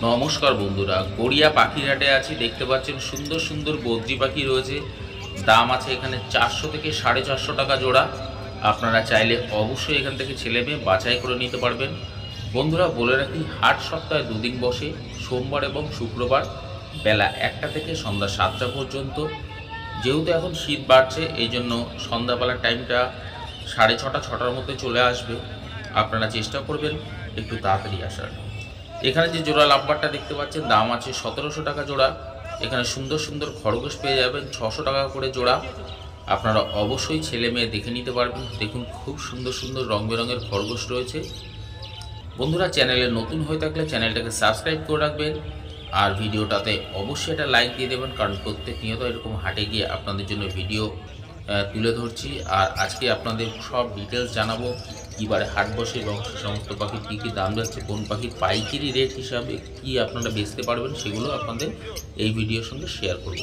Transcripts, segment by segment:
নমস্কার বন্ধুরা, গড়িয়া পাখির হাটে আছি। দেখতে পাচ্ছেন সুন্দর সুন্দর বদ্রি পাখি রয়েছে। দাম আছে এখানে 400 থেকে 450 টাকা জোড়া। আপনারা চাইলে অবশ্যই এখান থেকে ছেলে মেয়ে বাছাই করে নিতে পারবেন। বন্ধুরা বলে রাখি, হাট সপ্তাহে দুদিন বসে, সোমবার এবং শুক্রবার বেলা 1টা থেকে সন্ধ্যা 7টা পর্যন্ত। যেহেতু এখন শীত বাড়ছে, এই জন্য সন্ধ্যাবেলার টাইমটা 6:30-6টার মধ্যে চলে আসবে। আপনারা চেষ্টা করবেন একটু তাড়াতাড়ি আসার। এখানে যে জোড়া লাভবারটা দেখতে পাচ্ছেন, দাম আছে 1700 টাকা জোড়া। এখানে সুন্দর সুন্দর খরগোশ পেয়ে যাবেন 600 টাকা করে জোড়া। আপনারা অবশ্যই ছেলে মেয়ে দেখে নিতে পারবেন। দেখুন, খুব সুন্দর সুন্দর রং বেরঙের খরগোশ রয়েছে। বন্ধুরা, চ্যানেলে নতুন হয়ে থাকলে চ্যানেলটাকে সাবস্ক্রাইব করে রাখবেন, আর ভিডিওটাতে অবশ্যই একটা লাইক দিয়ে দেবেন, কারণ প্রত্যেক নিয়ত এরকম হাটে গিয়ে আপনাদের জন্য ভিডিও তুলে ধরছি। আর আজকে আপনাদের সব ডিটেলস জানাবো, কীবারে হাট বসে এবং সে সমস্ত পাখির কী কী দাম যাচ্ছে, কোন পাখির পাইকারি রেট হিসাবে কি আপনারা বেচতে পারবেন, সেগুলো আপনাদের এই ভিডিওর সঙ্গে শেয়ার করব।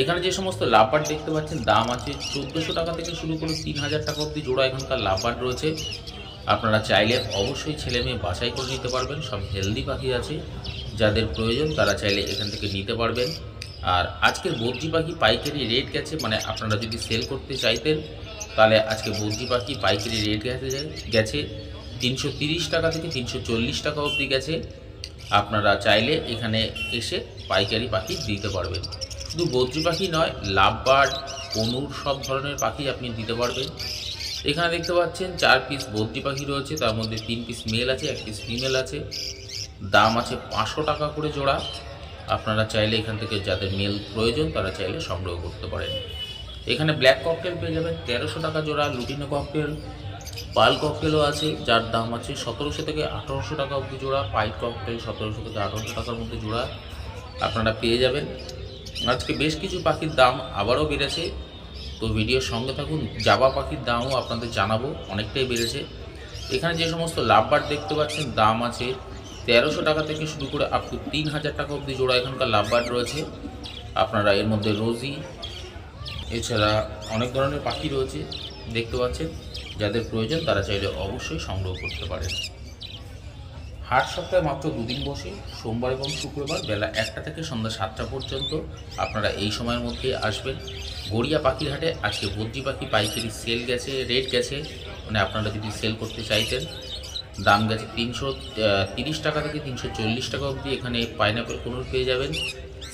এখানে যে সমস্ত লাভবার্ড দেখতে পাচ্ছেন, দাম আছে 1400 টাকা থেকে শুরু করে 3000 টাকা অবধি জোড়া এখানকার লাভবার্ড রয়েছে। আপনারা চাইলে অবশ্যই ছেলে মেয়ে বাছাই করে নিতে পারবেন। সব হেলদি পাখি আছে, যাদের প্রয়োজন তারা চাইলে এখান থেকে নিতে পারবেন। আর আজকের বদ্রি পাখি পাইকারি রেট গেছে, মানে আপনারা যদি সেল করতে চাইতেন তাহলে আজকে বদ্রি পাখি পাইকারি রেট গেছে 330 টাকা থেকে 340 টাকা অবধি গেছে। আপনারা চাইলে এখানে এসে পাইকারি পাখি দিতে পারবেন। শুধু বদ্রি পাখি নয়, লাভবার্ড, কনুর সব ধরনের পাখি আপনি দিতে পারবেন। এখানে দেখতে পাচ্ছেন 4 পিস বদ্রি পাখি রয়েছে, তার মধ্যে 3 পিস মেল আছে, 1 পিস ফিমেল আছে। দাম আছে 500 টাকা করে জোড়া। আপনারা চাইলে এখান থেকে যাদের মেল প্রয়োজন তারা চাইলে সংগ্রহ করতে পারেন। এখানে ব্ল্যাক ককটেল পেয়ে যাবেন 1300 টাকা জোড়া। লুটিনো ককটেল, পাল ককটেলও আছে, যার দাম আছে 1700 থেকে 1800 টাকা অবধি জোড়া। পাইট ককটেল 1700 থেকে 1800 টাকার মধ্যে জোড়া আপনারা পেয়ে যাবেন। আজকে বেশ কিছু পাখির দাম আবারও বেড়েছে, তো ভিডিওর সঙ্গে থাকুন। জাবা পাখির দামও আপনাদের জানাবো, অনেকটাই বেড়েছে। এখানে যে সমস্ত লাভবার্ড দেখতে পাচ্ছেন, দাম আছে 1300 টাকা থেকে শুরু করে আপ টু 3000 টাকা অবধি জোড়া এখানকার লাভবার্ড রয়েছে। আপনারা এর মধ্যে রোজি, এছাড়া অনেক ধরনের পাখি রয়েছে দেখতে পাচ্ছেন। যাদের প্রয়োজন তারা চাইলে অবশ্যই সংগ্রহ করতে পারেন। হাট সপ্তাহে মাত্র দুদিন বসে, সোমবার এবং শুক্রবার বেলা 1টা থেকে সন্ধ্যা 7টা পর্যন্ত। আপনারা এই সময়ের মধ্যে আসবেন। গড়িয়া পাখির হাটে আজকে বদ্রি পাখি পাইকারি রেট গেছে, মানে আপনারা যদি সেল করতে চাইতেন দাম গেছে 330 টাকা থেকে 340 টাকা অবধি। এখানে পাইনাপেল কনুর পেয়ে যাবেন,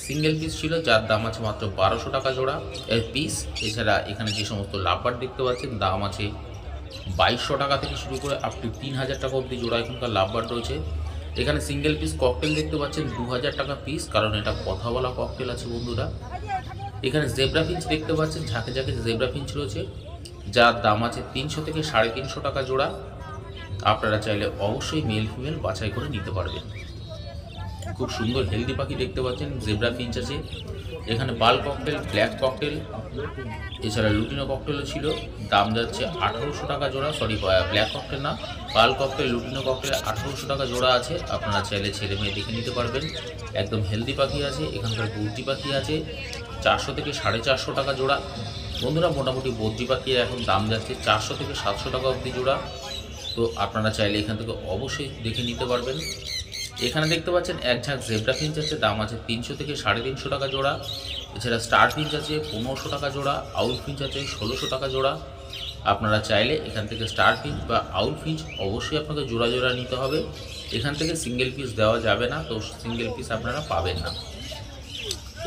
সিঙ্গেল পিস ছিল, যার দাম আছে মাত্র 1200 টাকা জোড়া পিস। এছাড়া এখানে যে সমস্ত লাভবার্ড দেখতে পাচ্ছেন, দাম আছে 2200 টাকা থেকে শুরু করে আপ টু 3000 টাকা অবধি জোড়া এখানকার লাভবার্ড রয়েছে। এখানে সিঙ্গেল পিস ককটেল দেখতে পাচ্ছেন 2000 টাকা পিস, কারণ এটা কথা বলা ককটেল আছে বন্ধুরা। এখানে জেব্রা ফিঞ্চ দেখতে পাচ্ছেন, ঝাঁকে ঝাঁকে জেব্রা ফিঞ্চ রয়েছে, যার দাম আছে 300 থেকে 350 টাকা জোড়া। আপনারা চাইলে অবশ্যই মেল ফিমেল বাছাই করে নিতে পারবেন। খুব সুন্দর হেলদি পাখি দেখতে পাচ্ছেন, জেব্রা ফিঞ্চ আছে। এখানে পাল ককটেল, ব্ল্যাক ককটেল, এছাড়া লুটিনো ককটেলও ছিল। দাম যাচ্ছে 1800 টাকা জোড়া। ব্ল্যাক ককটেল না, পাল ককটেল, লুটিনো ককটেল 1800 টাকা জোড়া আছে। আপনারা চাইলে ছেলে মেয়ে দেখে নিতে পারবেন। একদম হেলদি পাখি আছে। এখানকার বদ্রি পাখি আছে 400 থেকে 450 টাকা জোড়া। বন্ধুরা, মোটামুটি বদ্রি পাখির এখন দাম যাচ্ছে 400 থেকে 700 টাকা অবধি জোড়া। তো আপনারা চাইলে এখান থেকে অবশ্যই দেখে নিতে পারবেন। এখানে দেখতে পাচ্ছেন এক ঝাঁক জেব্রা ফিঞ্চ আছে, দাম আছে 300 থেকে 350 টাকা জোড়া। এছাড়া স্টার ফিঞ্চ আছে 1500 টাকা জোড়া, আউল ফিঞ্চ আছে 1600 টাকা জোড়া। আপনারা চাইলে এখান থেকে স্টার ফিঞ্চ বা আউল ফিঞ্চ অবশ্যই আপনাকে জোড়া জোড়া নিতে হবে। এখান থেকে সিঙ্গেল পিস দেওয়া যাবে না, তো সিঙ্গেল পিস আপনারা পাবেন না।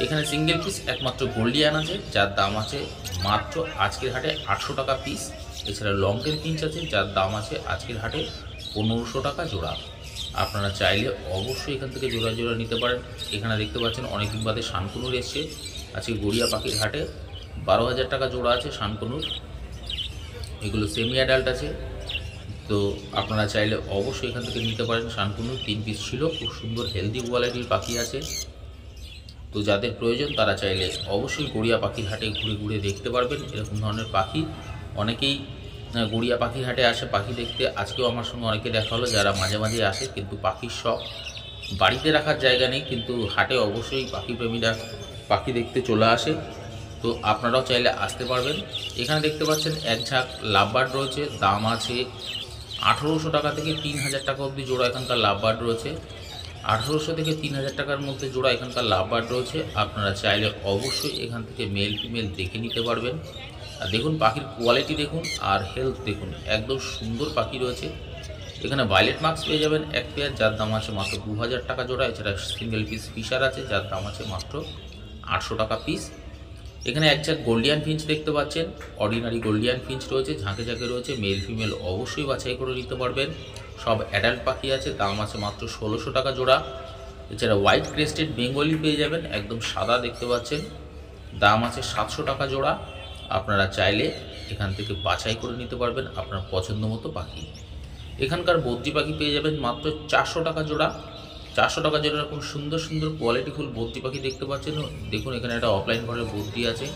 এখানে সিঙ্গেল পিস একমাত্র গোল্ডিয়ান আছে, যার দাম আছে মাত্র আজকের হাটে 800 টাকা পিস। এছাড়া লং টেল ফিঞ্চ আছে, যার দাম আছে আজকের হাটে 1500 টাকা জোড়া। আপনারা চাইলে অবশ্যই এখান থেকে জোড়া জোড়া নিতে পারেন। এখানে দেখতে পাচ্ছেন অনেকদিন বাদে শানকুনুর এসছে আজকে গড়িয়া পাখির হাটে। 12,000 টাকা জোড়া আছে শানকুনুর। এগুলো সেমি অ্যাডাল্ট আছে, তো আপনারা চাইলে অবশ্যই এখান থেকে নিতে পারেন। শানকুনুর 3 পিস ছিল, খুব সুন্দর হেলদি কোয়ালিটির পাখি আছে। তো যাদের প্রয়োজন তারা চাইলে অবশ্যই গড়িয়া পাখির হাটে ঘুরে ঘুরে দেখতে পারবেন এরকম ধরনের পাখি। অনেকেই গড়িয়া পাখির হাটে আসে পাখি দেখতে। আজকেও আমার সঙ্গে অনেকে দেখা হলো যারা মাঝে মাঝে আসে, কিন্তু পাখির শখ, বাড়িতে রাখার জায়গা নেই, কিন্তু হাটে অবশ্যই পাখি প্রেমীরা পাখি দেখতে চলে আসে। তো আপনারাও চাইলে আসতে পারবেন। এখানে দেখতে পাচ্ছেন এক ঝাঁক লাভবার্ড রয়েছে, দাম আছে 1800 টাকা থেকে 3000 টাকা অবধি জোড়া এখানকার লাভবার্ড রয়েছে। 1800 থেকে 3000 টাকার মধ্যে জোড়া এখানকার লাভ বার্ড রয়েছে। আপনারা চাইলে অবশ্যই এখান থেকে মেল ফিমেল দেখে নিতে পারবেন। আর দেখুন পাখির কোয়ালিটি দেখুন আর হেলথ দেখুন, একদম সুন্দর পাখি রয়েছে। এখানে ভায়োলেট মার্কস পেয়ে যাবেন এক পেয়ার, যার দাম আছে মাত্র 2000 টাকা জোড়া। এছাড়া সিঙ্গেল পিস ফিশার আছে, যার দাম আছে মাত্র 800 টাকা পিস। এখানে এক ঝাঁক গোল্ডিয়ান ফিঞ্চ দেখতে পাচ্ছেন, অর্ডিনারি গোল্ডিয়ান ফিঞ্চ রয়েছে, ঝাঁকে ঝাঁকে রয়েছে, মেল ফিমেল অবশ্যই বাছাই করে নিতে পারবেন। সব অ্যাডাল্ট পাখি আছে, দাম আছে মাত্র 1600 টাকা জোড়া। এছাড়া হোয়াইট ক্রেস্টেড বেঙ্গলি পেয়ে যাবেন, একদম সাদা দেখতে পাচ্ছেন, দাম আছে 700 টাকা জোড়া। আপনারা চাইলে এখান থেকে বাছাই করে নিতে পারবেন আপনার পছন্দ মতো পাখি। এখানকার বদ্রি পাখি পেয়ে যাবেন মাত্র 400 টাকা জোড়া। 400 টাকা জোড়া এরকম সুন্দর সুন্দর কোয়ালিটিফুল বদ্রি পাখি দেখতে পাচ্ছেন। দেখুন এখানে একটা অফলাইন ঘরের বদ্রি আছে।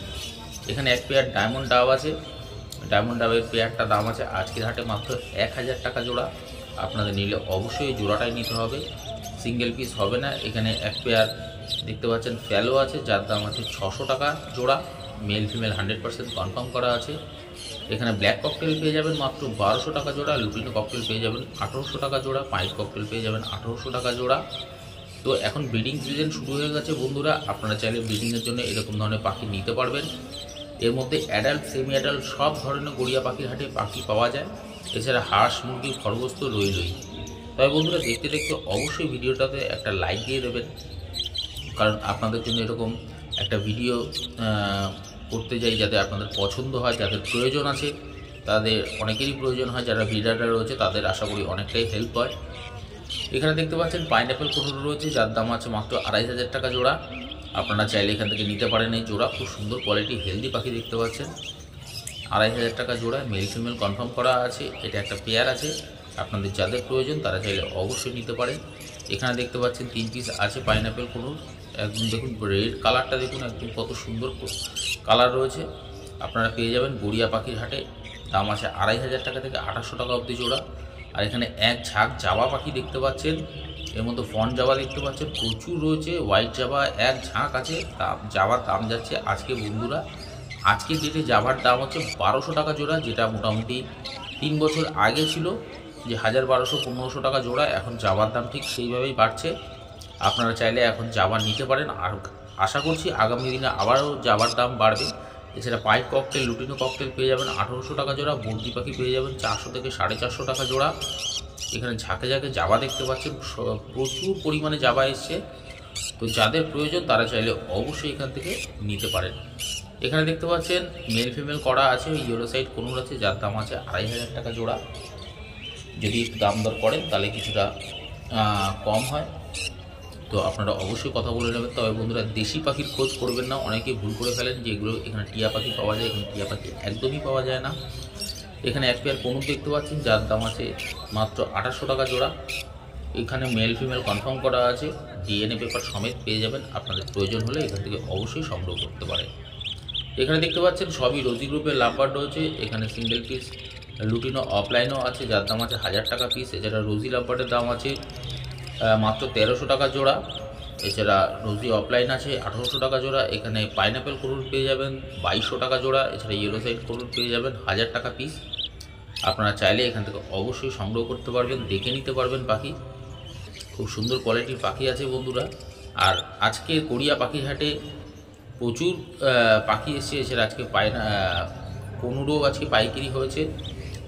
এখানে এক পেয়ার ডায়মন্ড ডাব আছে, ডায়মন্ড ডাবের পেয়ারটা দাম আছে আজকের হাটে মাত্র 1000 টাকা জোড়া। আপনাদের নিলে অবশ্যই জোড়াটাই নিতে হবে, সিঙ্গেল পিস হবে না। এখানে এক পেয়ার দেখতে পাচ্ছেন ফ্যালো আছে, যার দাম আছে 600 টাকা জোড়া। মেল ফিমেল 100% কনফার্ম করা আছে। এখানে ব্ল্যাক ককটেল পেয়ে যাবেন মাত্র 1200 টাকা জোড়া, লুটিনো ককটেল পেয়ে যাবেন 1800 টাকা জোড়া, পাইপ ককটেল পেয়ে যাবেন 1800 টাকা জোড়া। তো এখন ব্রিডিং সিজন শুরু হয়ে গেছে বন্ধুরা, আপনারা চাইলে ব্রিডিংয়ের জন্য এরকম ধরনের পাখি নিতে পারবেন। এর মধ্যে অ্যাডাল্ট সেমি অ্যাডাল্ট সব ধরনের গড়িয়া পাখির হাটে পাখি পাওয়া যায়। এছাড়া হাঁস মুরগি খরগোশ তো রইলই। তবে বন্ধুরা দেখতে দেখতে অবশ্যই ভিডিওটাতে একটা লাইক দিয়ে দেবেন, কারণ আপনাদের জন্য এরকম একটা ভিডিও করতে যাই যাতে আপনাদের পছন্দ হয়, যাদের প্রয়োজন আছে তাদের অনেকেরই প্রয়োজন হয়, যারা ব্রিডাররা রয়েছে তাদের আশা করি অনেকটাই হেল্প হয়। এখানে দেখতে পাচ্ছেন পাইনঅ্যাপেল কোনোর রয়েছে, যার দাম আছে মাত্র 2500 টাকা জোড়া। আপনারা চাইলে এখান থেকে নিতে পারেন এই জোড়া, খুব সুন্দর কোয়ালিটি হেলদি পাখি দেখতে পাচ্ছেন। 2500 টাকা জোড়া, মেল ফিমেল কনফার্ম করা আছে। এটা একটা পেয়ার আছে, আপনাদের যাদের প্রয়োজন তারা চাইলে অবশ্যই নিতে পারেন। এখানে দেখতে পাচ্ছেন 3 পিস আছে পাইনঅ্যাপেল কোনোর, একদম দেখুন রেড কালারটা দেখুন, একদম কত সুন্দর কালার রয়েছে। আপনারা পেয়ে যাবেন গড়িয়া পাখির হাটে, দাম আছে 2500 টাকা থেকে 2800 টাকা অবধি জোড়া। আর এখানে এক ঝাঁক জাবা পাখি দেখতে পাচ্ছেন, এর মধ্যে ফন জাবা দেখতে পাচ্ছেন প্রচুর রয়েছে, হোয়াইট জাবা এক ঝাঁক আছে। জাবার দাম যাচ্ছে আজকে বন্ধুরা, আজকের ডেটে জাবার দাম হচ্ছে 1200 টাকা জোড়া, যেটা মোটামুটি 3 বছর আগে ছিল যে 1200-1500 টাকা জোড়া। এখন জাবার দাম ঠিক সেইভাবেই বাড়ছে। আপনারা চাইলে এখন জাবার নিতে পারেন, আর আশা করছি আগামী দিনে আবারও জাবার দাম বাড়বে। এছাড়া পাইপ ককটেল লুটিনো ককটেল পেয়ে যাবেন 1800 টাকা জোড়া, বদ্রি পাখি পেয়ে যাবেন 400 থেকে 450 টাকা জোড়া। এখানে ঝাঁকে ঝাঁকে জাবা দেখতে পাচ্ছেন, প্রচুর পরিমাণে জাবা এসছে। তো যাদের প্রয়োজন তারা চাইলে অবশ্যই এখান থেকে নিতে পারেন। এখানে দেখতে পাচ্ছেন মেল ফিমেল করা আছে, ওই ইয়েলো সাইড কোনোর আছে, যার দাম আছে 2500 টাকা জোড়া। যদি একটু দাম দর করেন তাহলে কিছুটা কম হয়, তো আপনারা অবশ্যই কথা বলে নেবেন। তবে বন্ধুরা দেশি পাখির খোঁজ করবেন না, অনেকেই ভুল করে ফেলেন যে এগুলো এখানে টিয়া পাখি পাওয়া যায়, এখানে টিয়া পাখি একদমই পাওয়া যায় না। এখানে এক পেয়ার কোনুর দেখতে পাচ্ছেন, যার দাম আছে মাত্র 2800 টাকা জোড়া। এখানে মেল ফিমেল কনফার্ম করা আছে, ডিএনএ পেপার সমেত পেয়ে যাবেন। আপনাদের প্রয়োজন হলে এখান থেকে অবশ্যই সংগ্রহ করতে পারেন। এখানে দেখতে পাচ্ছেন সবই রোজি গ্রুপের লাভবার্ড রয়েছে। এখানে সিঙ্গেল পিস লুটিনো অফলাইনও আছে, যার দাম আছে 1000 টাকা পিস। এছাড়া রোজি লাভবার্ডের দাম আছে মাত্র 1300 টাকা জোড়া। এছাড়া রোজি অফলাইন আছে 1800 টাকা জোড়া। এখানে পাইনঅ্যাপেল কোরুল পেয়ে যাবেন 2200 টাকা জোড়া। এছাড়া ইয়েলো সাইড কোরুল পেয়ে যাবেন 1000 টাকা পিস। আপনারা চাইলে এখান থেকে অবশ্যই সংগ্রহ করতে পারবেন, দেখে নিতে পারবেন পাখি। খুব সুন্দর কোয়ালিটির পাখি আছে বন্ধুরা। আর আজকে গড়িয়া পাখির হাটে প্রচুর পাখি এসছে। এছাড়া আজকে কোনুরও আজকে পাইকারি হয়েছে।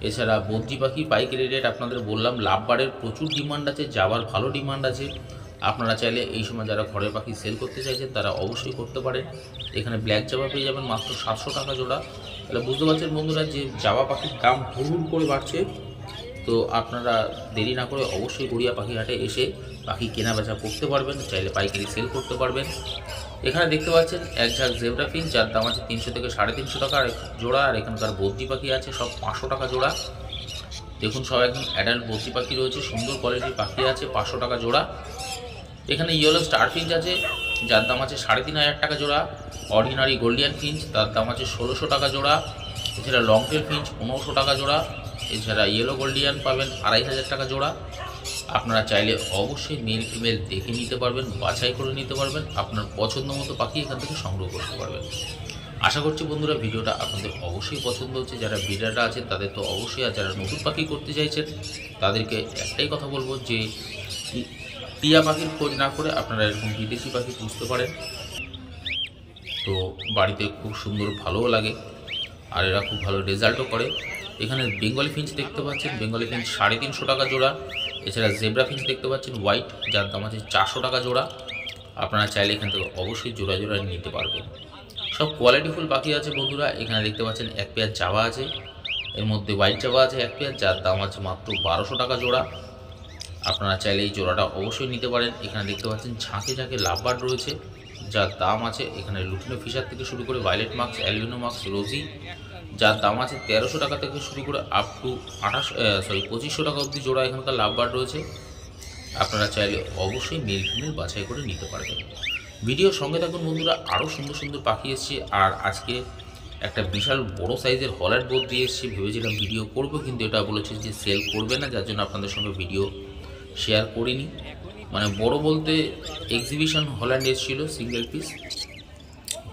এছাড়া বদ্রি পাখি পাইকারি রেট আপনাদের বললাম। লাভবারের প্রচুর ডিমান্ড আছে, জাবার ভালো ডিমান্ড আছে। আপনারা চাইলে এই সময় যারা ঘরের পাখি সেল করতে চাইছেন তারা অবশ্যই করতে পারেন। এখানে ব্ল্যাক জাবা পেয়ে যাবেন মাত্র 700 টাকা জোড়া। তাহলে বুঝতে পারছেন বন্ধুরা যে জাবা পাখির দাম হুড় করে বাড়ছে। তো আপনারা দেরি না করে অবশ্যই গড়িয়া পাখি হাটে এসে পাখি কেনা বেচা করতে পারবেন, চাইলে পাইকারি সেল করতে পারবেন। এখানে দেখতে পাচ্ছেন এক ঝাঁক জেব্রা ফিঞ্চ, যার দাম আছে 300 থেকে 350 টাকা জোড়া। আর এখানকার বদ্রি পাখি আছে সব 500 টাকা জোড়া। দেখুন সব একদম অ্যাডাল্ট বদ্রি পাখি রয়েছে, সুন্দর কোয়ালিটির পাখি আছে, 500 টাকা জোড়া। এখানে ইয়েলো স্টার ফিঞ্চ আছে, যার দাম আছে 3500 টাকা জোড়া। অর্ডিনারি গোল্ডিয়ান ফিঞ্চ, তার দাম আছে 1600 টাকা জোড়া। এছাড়া লং টেল ফিঞ্চ 1500 টাকা জোড়া। এছাড়া ইয়েলো গোল্ডিয়ান পাবেন 2500 টাকা জোড়া। আপনারা চাইলে অবশ্যই মেল ফিমেল দেখে নিতে পারবেন, বাছাই করে নিতে পারবেন, আপনার পছন্দ মতো পাখি এখান থেকে সংগ্রহ করতে পারবেন। আশা করছি বন্ধুরা ভিডিওটা আপনাদের অবশ্যই পছন্দ হচ্ছে। যারা ব্রিডাররা আছেন তাদের তো অবশ্যই, আর যারা নতুন পাখি করতে চাইছেন তাদেরকে একটাই কথা বলবো যে টিয়া পাখির খোঁজ না করে আপনারা এরকম বিদেশি পাখি পুষতে পারেন। তো বাড়িতে খুব সুন্দর ভালোও লাগে, আর এরা খুব ভালো রেজাল্টও করে। এখানে বেঙ্গলি ফিঞ্চ দেখতে পাচ্ছেন, বেঙ্গলি ফিঞ্চ 350 টাকা জোড়া। এছাড়া জেব্রা ফিঞ্চ দেখতে পাচ্ছেন হোয়াইট, যার দাম আছে 400 টাকা জোড়া। আপনারা চাইলে এখান থেকে অবশ্যই জোড়া জোড়া নিতে পারবেন। সব কোয়ালিটিফুল পাখি আছে বন্ধুরা। এখানে দেখতে পাচ্ছেন এক পেয়ার জাভা আছে, এর মধ্যে হোয়াইট জাভা আছে এক পেয়ার, যার দাম আছে মাত্র 1200 টাকা জোড়া। আপনারা চাইলে এই জোড়াটা অবশ্যই নিতে পারেন। এখানে দেখতে পাচ্ছেন ঝাঁকে ঝাঁকে লাভবার্ড রয়েছে, যার দাম আছে এখানে লুটিনো ফিশার থেকে শুরু করে ভায়োলেট মার্কস, অ্যালবিনো মার্কস, রোজি, যার দাম আছে 1300 টাকা থেকে শুরু করে আপ টু 2500 টাকা অবধি জোড়া এখানকার লাভবার্ড রয়েছে। আপনারা চাইলে অবশ্যই মেল ফিমেল বাছাই করে নিতে পারবেন। ভিডিওর সঙ্গে থাকুন বন্ধুরা, আরও সুন্দর সুন্দর পাখি এসছে। আর আজকে একটা বিশাল বড় সাইজের হল্যান্ড বোর্ড দিয়ে এসেছি। ভেবেছিলাম ভিডিও করব, কিন্তু এটা বলেছে যে সেল করবে না, যার জন্য আপনাদের সঙ্গে ভিডিও শেয়ার করিনি। মানে বড় বলতে এক্সিবিশন হল্যান্ড এসেছিল সিঙ্গেল পিস,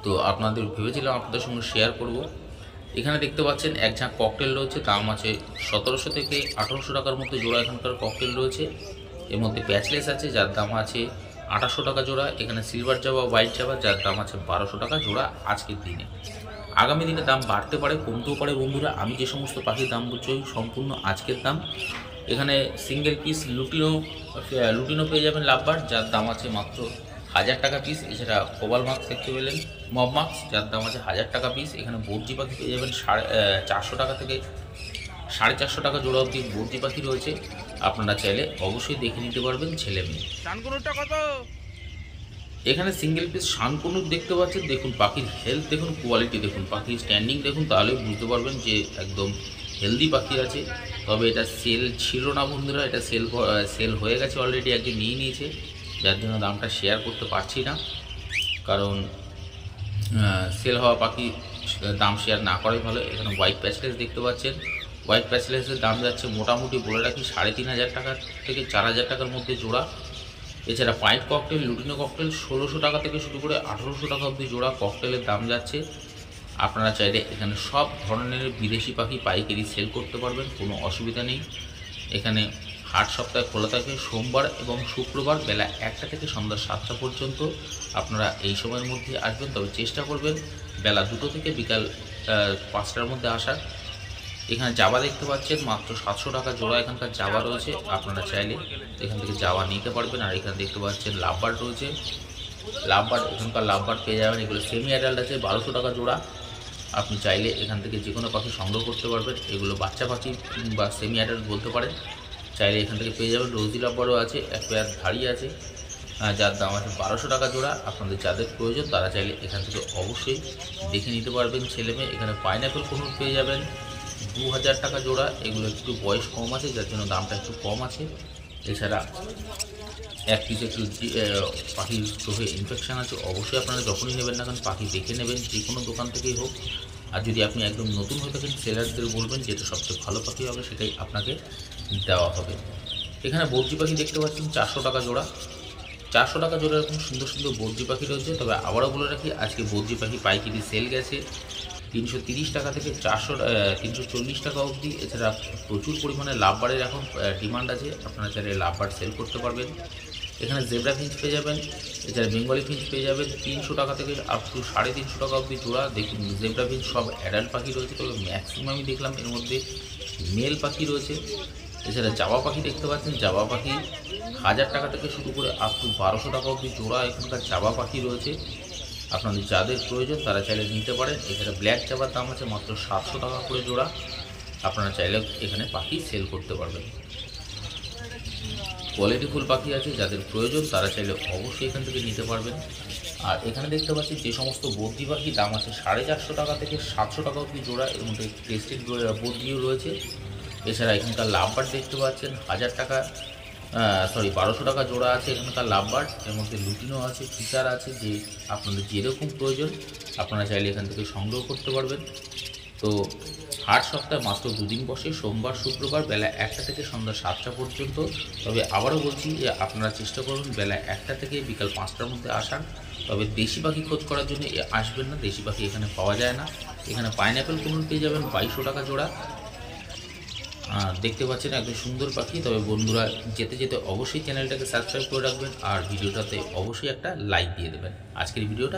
তো আপনাদের ভেবেছিলাম আপনাদের সঙ্গে শেয়ার করব। এখানে দেখতে পাচ্ছেন এক ঝাঁক ককটেল রয়েছে, দাম আছে 1700 থেকে 1800 টাকার মধ্যে জোড়া এখানকার ককটেল রয়েছে। এর মধ্যে প্যাচলেস আছে, যার দাম আছে 2800 টাকা জোড়া। এখানে সিলভার জাভা, হোয়াইট জাভা, যার দাম আছে 1200 টাকা জোড়া আজকের দিনে। আগামী দিনে দাম বাড়তে পারে, কমতেও পারে বন্ধুরা। আমি যে সমস্ত পাখির দাম বলছি সম্পূর্ণ আজকের দাম। এখানে সিঙ্গেল পিস লুটিনো পেয়ে যাবেন লাভবার্ড, যার দাম আছে মাত্র 1000 টাকা পিস। এছাড়া ওভাল মার্কস দেখতে পেলেন, মব মার্কস, যার দাম আছে 1000 টাকা পিস। এখানে বর্জি পাখি পেয়ে যাবেন 450 টাকা থেকে 450 টাকা জোড়া অবধি বর্জি পাখি রয়েছে। আপনারা চাইলে অবশ্যই দেখে নিতে পারবেন ছেলে মেয়ে। এখানে সিঙ্গেল পিস শানকুনুর দেখতে পাচ্ছেন, দেখুন পাখির হেলথ দেখুন, কোয়ালিটি দেখুন, পাখির স্ট্যান্ডিং দেখুন, তাহলে বুঝতে পারবেন যে একদম হেলদি পাখি আছে। তবে এটা সেল ছিল না বন্ধুরা, এটা সেল হয়ে গেছে অলরেডি, একজন নিয়ে নিয়েছে, যার জন্য দামটা শেয়ার করতে পারছি না। কারণ সেল হওয়া পাখি দাম শেয়ার না করাই ভালো। এখানে হোয়াইট প্যাচলেস দেখতে পাচ্ছেন, হোয়াইট প্যাচলেসের দাম যাচ্ছে মোটামুটি বলে রাখি 3500 টাকা থেকে 4000 টাকার মধ্যে জোড়া। এছাড়া পাইপ ককটেল, লুটিনো ককটেল 1600 টাকা থেকে শুরু করে 1800 টাকা অবধি জোড়া ককটেলের দাম যাচ্ছে। আপনারা চাইলে এখানে সব ধরনের বিদেশি পাখি পাইকারি সেল করতে পারবেন, কোনো অসুবিধা নেই। এখানে হাট সপ্তাহে খোলা থাকে সোমবার এবং শুক্রবার বেলা 1টা থেকে সন্ধ্যা 7টা পর্যন্ত। আপনারা এই সময়ের মধ্যে আসবেন, তবে চেষ্টা করবেন বেলা 2টো থেকে বিকাল 5টার মধ্যে আসার। এখানে জাভা দেখতে পাচ্ছেন মাত্র 700 টাকা জোড়া এখানকার জাভা রয়েছে। আপনারা চাইলে এখান থেকে জাভা নিতে পারবেন। আর এখানে দেখতে পাচ্ছেন লাভবার্ড রয়েছে, লাভবার্ড এখানকার লাভবার্ড পেয়ে যাবেন। এগুলো সেমি অ্যাডাল্ট আছে, 1200 টাকা জোড়া। আপনি চাইলে এখান থেকে যে কোনো পাখি সংগ্রহ করতে পারবেন। এগুলো বাচ্চা পাখি বা সেমি অ্যাডাল্ট বলতে পারেন। চাইলে এখান থেকে পেয়ে যাবেন। রোজি লাভবার্ডও আছে, এক পেয়ার ধাড়ি আছে, যার দাম আছে 1200 টাকা জোড়া। আপনাদের যাদের প্রয়োজন তারা চাইলে এখান থেকে অবশ্যই দেখে নিতে পারবেন ছেলে মেয়ে। এখানে পাইনঅ্যাপেল কোনুর পেয়ে যাবেন 2000 টাকা জোড়া। এগুলো একটু বয়স কম আছে, যার জন্য দামটা একটু কম আছে। এছাড়া এক পিস একটু পাখির চোখে ইনফেকশান আছে, অবশ্যই আপনারা যখনই নেবেন না কারণ পাখি দেখে নেবেন, যে কোনো দোকান থেকেই হোক। আর যদি আপনি একদম নতুন হয়ে থাকেন সেলারদের বলবেন যেটা সবচেয়ে ভালো পাখি হবে সেটাই আপনাকে দেওয়া হবে। এখানে বর্জি পাখি দেখতে পাচ্ছেন 400 টাকা জোড়া। 400 টাকা জোড়া এরকম সুন্দর সুন্দর বর্জি পাখি রয়েছে। তবে আবারও বলে রাখি, আজকে বর্জি পাখি পাইকারি সেল গেছে 330 টাকা থেকে 340 টাকা অবধি। এছাড়া প্রচুর পরিমাণে লাভবার্ডের এখন ডিমান্ড আছে, আপনারা চাইলে লাভবার্ড সেল করতে পারবেন। এখানে জেব্রা ফিঞ্চ পেয়ে যাবেন, এছাড়া বেঙ্গলি ফিঞ্চ পেয়ে যাবেন 300 টাকা থেকে আপ টু 350 টাকা অবধি জোড়া। দেখুন জেব্রা ফিঞ্চ সব অ্যাডাল্ট পাখি রয়েছে, তবে ম্যাক্সিমামই দেখলাম এর মধ্যে মেল পাখি রয়েছে। এছাড়া জাভা পাখি দেখতে পাচ্ছেন, জাভা পাখি 1000 টাকা থেকে শুরু করে আপ টু 1200 টাকা অবধি জোড়া এখানকার জাভা পাখি রয়েছে। আপনাদের যাদের প্রয়োজন তারা চাইলে নিতে পারেন। এছাড়া ব্ল্যাক জাভার দাম আছে মাত্র 700 টাকা করে জোড়া। আপনারা চাইলে এখানে পাখি সেল করতে পারবেন। কোয়ালিটিফুল পাখি আছে, যাদের প্রয়োজন তারা চাইলে অবশ্যই এখান থেকে নিতে পারবেন। আর এখানে দেখতে পাচ্ছি যে সমস্ত বর্জি পাখি দাম আছে 450 টাকা থেকে 700 টাকা অবধি জোড়া। এর মধ্যে টেস্টেড বর্জিও রয়েছে। এছাড়া এখানকার লাভবার্ড দেখতে পাচ্ছেন 1000 টাকা 1200 টাকা জোড়া আছে এখানকার লাভবার্ড। এর মধ্যে লুটিনো আছে, ফিচার আছে, যে আপনাদের যেরকম প্রয়োজন আপনারা চাইলে এখান থেকে সংগ্রহ করতে পারবেন। তো হাট সপ্তাহে মাত্র 2 দিন বসে, সোমবার শুক্রবার বেলা 1টা থেকে সন্ধ্যা 7টা পর্যন্ত। তবে আবারও বলছি যে আপনারা চেষ্টা করুন বেলা 1টা থেকে বিকাল 5টার মধ্যে আসার। তবে দেশি পাখি খোঁজ করার জন্য আসবেন না, দেশি পাখি এখানে পাওয়া যায় না। এখানে পাইনঅ্যাপেল কোনুর পেয়ে যাবেন 2200 টাকা জোড়া। দেখতে পাচ্ছেন একদম সুন্দর পাখি। তবে বন্ধুরা যেতে যেতে অবশ্যই চ্যানেলটাকে সাবস্ক্রাইব করে রাখবেন আর ভিডিওটাতে অবশ্যই একটা লাইক দিয়ে দেবেন। আজকের ভিডিওটা